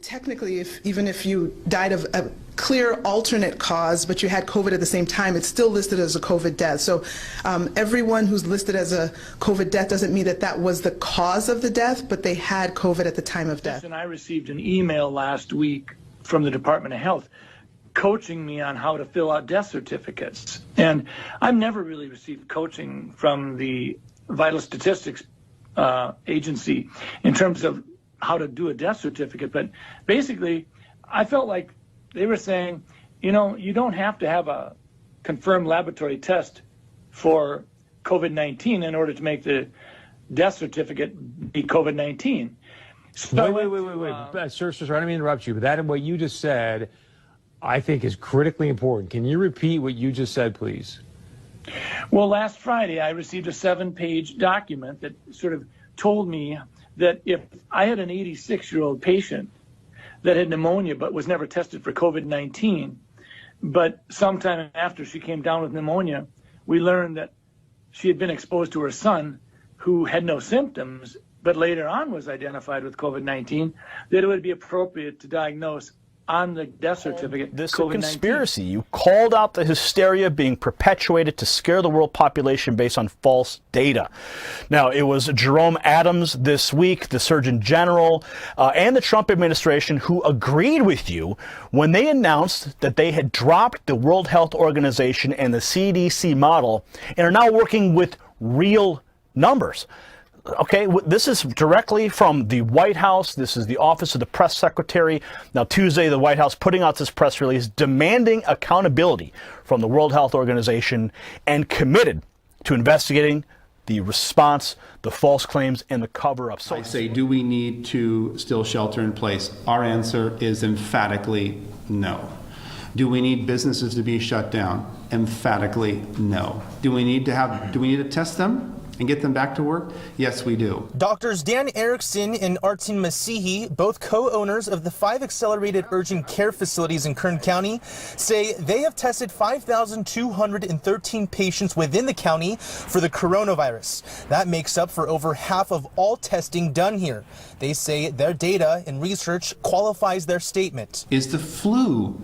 Technically, even if you died of a clear alternate cause, but you had COVID at the same time, it's still listed as a COVID death. So everyone who's listed as a COVID death doesn't mean that that was the cause of the death, but they had COVID at the time of death. And I received an email last week from the Department of Health coaching me on how to fill out death certificates. And I've never really received coaching from the Vital Statistics Agency in terms of how to do a death certificate. But basically, I felt like they were saying, you know, you don't have to have a confirmed laboratory test for COVID-19 in order to make the death certificate be COVID-19. So wait. Sir, I don't mean to interrupt you, but that and what you just said, I think is critically important. Can you repeat what you just said, please? Well, last Friday, I received a 7-page document that sort of told me that if I had an 86-year-old patient that had pneumonia but was never tested for COVID-19, but sometime after she came down with pneumonia, we learned that she had been exposed to her son who had no symptoms, but later on was identified with COVID-19, that it would be appropriate to diagnose on the death certificate this a conspiracy. You called out the hysteria being perpetuated to scare the world population based on false data. Now, it was Jerome Adams this week, the Surgeon General, and the Trump administration who agreed with you when they announced that they had dropped the World Health Organization and the CDC model and are now working with real numbers. Okay, this is directly from the White House. This is the Office of the Press Secretary. Now, Tuesday, the White House putting out this press release demanding accountability from the World Health Organization and committed to investigating the response, the false claims, and the cover-ups. I say, do we need to still shelter in place? Our answer is emphatically no. Do we need businesses to be shut down? Emphatically no. Do we need to test them and get them back to work? Yes, we do. Doctors Dan Erickson and Artin Masihi, both co-owners of the 5 accelerated urgent care facilities in Kern County, say they have tested 5,213 patients within the county for the coronavirus. That makes up for over half of all testing done here. They say their data and research qualifies their statement. Is the flu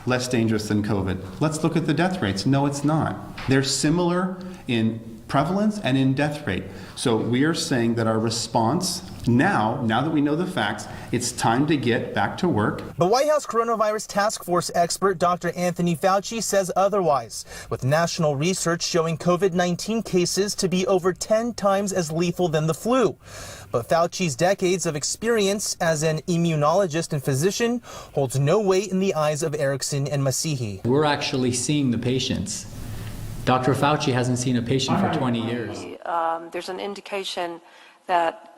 less dangerous than COVID? Let's look at the death rates. No, it's not. They're similar in prevalence and in death rate. So we are saying that our response now that we know the facts, it's time to get back to work. The White House Coronavirus Task Force expert Dr. Anthony Fauci says otherwise, with national research showing COVID-19 cases to be over 10 times as lethal than the flu. But Fauci's decades of experience as an immunologist and physician holds no weight in the eyes of Erickson and Masihi. We're actually seeing the patients. Dr. Fauci hasn't seen a patient for 20 years. There's an indication that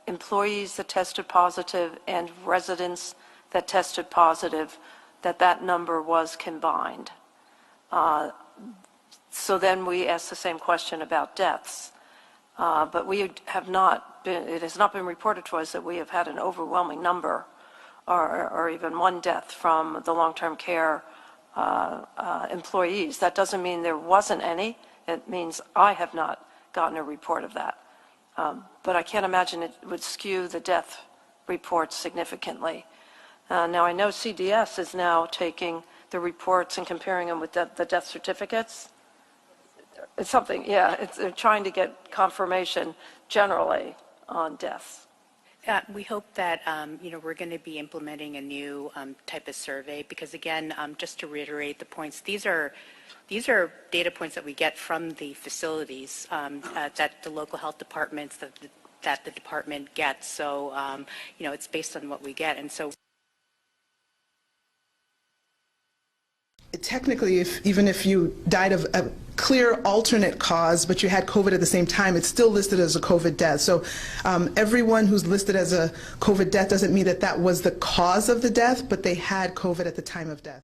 employees that tested positive and residents that tested positive, that number was combined. So then we asked the same question about deaths. But we have not been, it has not been reported to us that we have had an overwhelming number or even one death from the long-term care employees. That doesn't mean there wasn't any. It means I have not gotten a report of that. But I can't imagine it would skew the death reports significantly. Now I know CDS is now taking the reports and comparing them with the death certificates. It's something, yeah, they're trying to get confirmation generally on deaths. We hope that we're going to be implementing a new type of survey because, again, just to reiterate the points, these are data points that we get from the facilities that the local health departments that the department gets. So it's based on what we get, and so. Technically, even if you died of a clear alternate cause, but you had COVID at the same time, it's still listed as a COVID death. So everyone who's listed as a COVID death doesn't mean that that was the cause of the death, but they had COVID at the time of death.